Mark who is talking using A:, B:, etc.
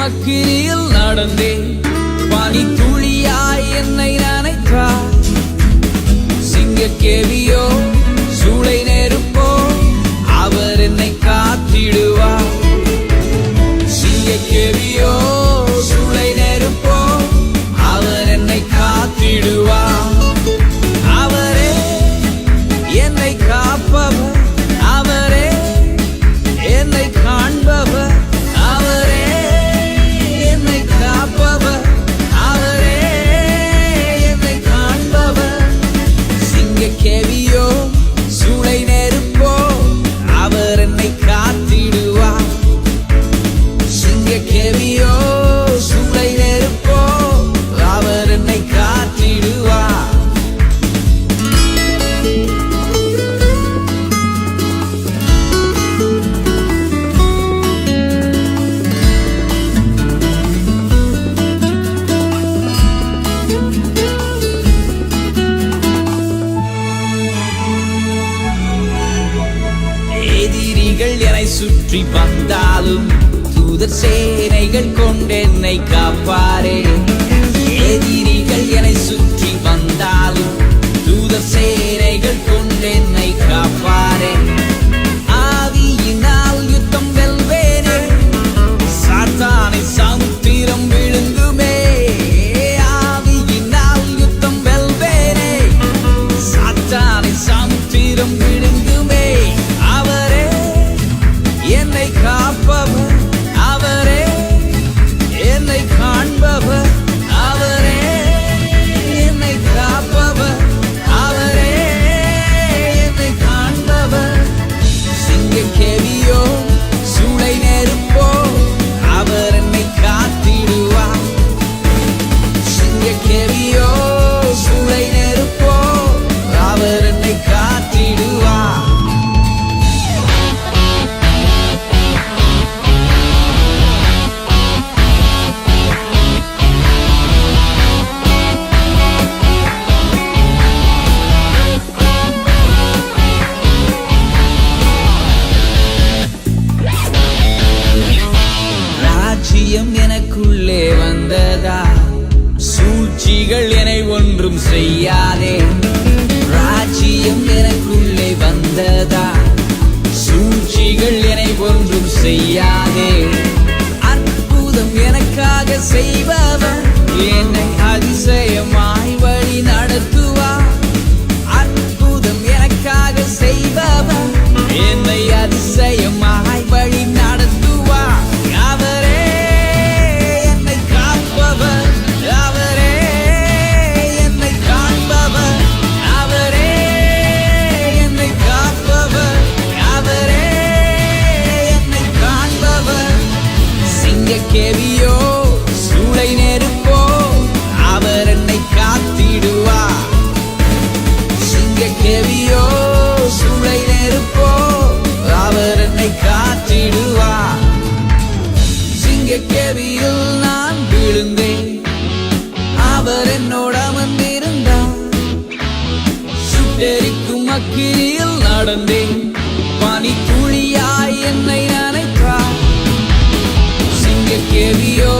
A: அக்கினியில் நடந்தேன். பனி துளியாய் என்னை நனைத்தார். சிங்கக்கேவியோ சூளை நெருப்போ அவர் என்னை காத்திடுவார். சிங்கக்கேவியோ சூளை நெருப்போ அவர் என்னை காத்திடுவார். அவரே என்னை காப்பவர், அவரே என்னை காண்பவர், அவரே என்னை காப்பவர், அவரே என்னை காண்பவர். சிங்கக்கேவியோ சூளை நெருப்போ அவர் என்னை காத்திடுவார். சிங்கக்கேவியோ சூளை நெருப்போ அவர் என்னை காத்திடுவார். எதிரிகள் என்னை சுற்றி வந்தாலும் தூதர் சேனைகள் கொண்டென்னை காப்பாரே. எதிரிகள் என்னை சுற்றி வந்தாலும் தூதர் சேனைகள் கொண்டென்னை காப்பாரே. ஆவியினால் யுத்தம் வெல்வேனே, சாத்தானை சமுத்திரம் விழுங்குமே. ஆவியினால் யுத்தம் வெல்வேனே, சாத்தானை சமுத்திரம் விழுங்குமே. அவரே என்னை காப்பவர், அவரே என்னை காண்பவர், அவரே என்னை காப்பவர், அவரே என்னை காண்பவர். சிங்கக்கேவியோ சூளை நெருப்போ அவர் என்னை காத்திடுவார். சிங்கக்கேவியோ சூளை நெருப்போ அவர் என்னை காத்திடுவார். ராஜ்யம் எனக்குள்ளே வந்ததா, சூழ்ச்சிகள் என்னை ஒன்றும் செய்யாதே. ராஜ்யம் எனக்குள்ளே வந்ததா, சூழ்ச்சிகள் என்னை ஒன்றும் செய்யாதே. அற்புதம் எனக்காக செய்பவர் என்னை அதிசயமாய் வழி நடத்துவார். அற்புதம் எனக்காக செய்பவர் என்னை அதிசயமாய் வழி நடத்துவார். அவரே என்னை காப்பவர், அவரே என்னை காண்பவர், அவரே என்னை காப்பவர், அவரே என்னை காண்பவர். சிங்கக்கேவியோ சூளை நெருப்போ அவர் என்னை காத்திடுவார். சிங்கக்கேவியோ சூளை நெருப்போ அவர் என்னை காத்திடுவார். சிங்கக்கேவியில் நான் விழுந்தேன், அவர் என்னோட அமர்ந்திருந்தார். சுட்டெரிக்கும் அக்கினியில் நடந்தேன், பனி துளியாய் என்னை நனைத்தார். சிங்கக்கேவியோ